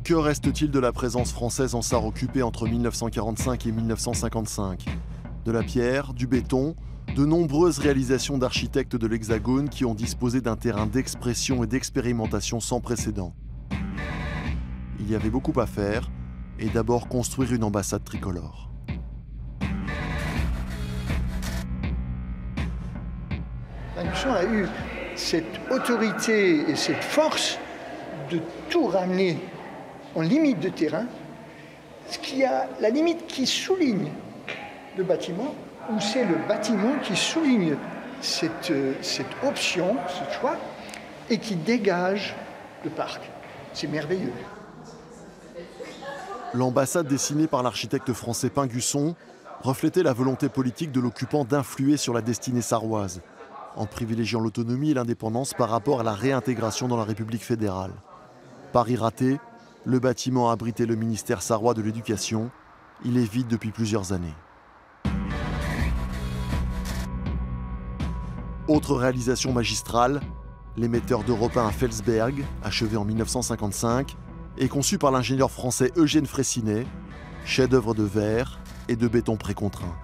Que reste-t-il de la présence française en Sarre occupée entre 1945 et 1955? De la pierre, du béton, de nombreuses réalisations d'architectes de l'Hexagone qui ont disposé d'un terrain d'expression et d'expérimentation sans précédent. Il y avait beaucoup à faire, et d'abord construire une ambassade tricolore. Pingusson a eu cette autorité et cette force de tout ramener en limite de terrain, ce qui a la limite qui souligne le bâtiment, ou c'est le bâtiment qui souligne cette option, ce choix, et qui dégage le parc. C'est merveilleux. L'ambassade dessinée par l'architecte français Pingusson reflétait la volonté politique de l'occupant d'influer sur la destinée sarroise, en privilégiant l'autonomie et l'indépendance par rapport à la réintégration dans la République fédérale. Paris raté, le bâtiment abritait le ministère sarrois de l'Éducation. Il est vide depuis plusieurs années. Autre réalisation magistrale, l'émetteur d'Europe 1 à Felsberg, achevé en 1955, est conçu par l'ingénieur français Eugène Fraissinet, chef-d'œuvre de verre et de béton précontraint.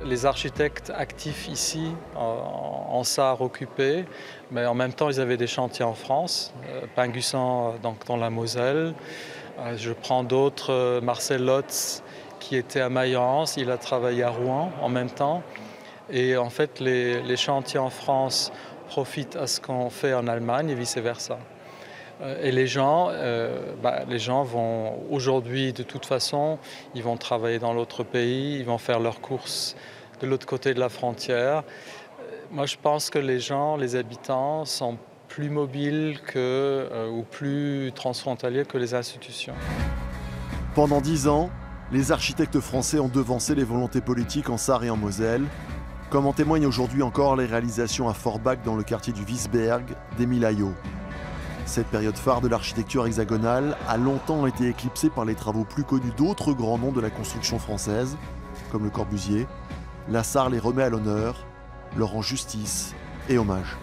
Les architectes actifs ici, en Sarre occupée, mais en même temps ils avaient des chantiers en France, Pingusson donc dans la Moselle. Je prends d'autres, Marcel Lotz qui était à Mayence, il a travaillé à Rouen en même temps. Et en fait les chantiers en France profitent à ce qu'on fait en Allemagne et vice-versa. Et les gens vont aujourd'hui, de toute façon, ils vont travailler dans l'autre pays, ils vont faire leurs courses de l'autre côté de la frontière. Moi, je pense que les gens, les habitants, sont plus mobiles ou plus transfrontaliers que les institutions. Pendant 10 ans, les architectes français ont devancé les volontés politiques en Sarre et en Moselle, comme en témoignent aujourd'hui encore les réalisations à Forbach dans le quartier du Wiesberg d'Émile Aillot. Cette période phare de l'architecture hexagonale a longtemps été éclipsée par les travaux plus connus d'autres grands noms de la construction française, comme Le Corbusier. La Sarre les remet à l'honneur, leur rend justice et hommage.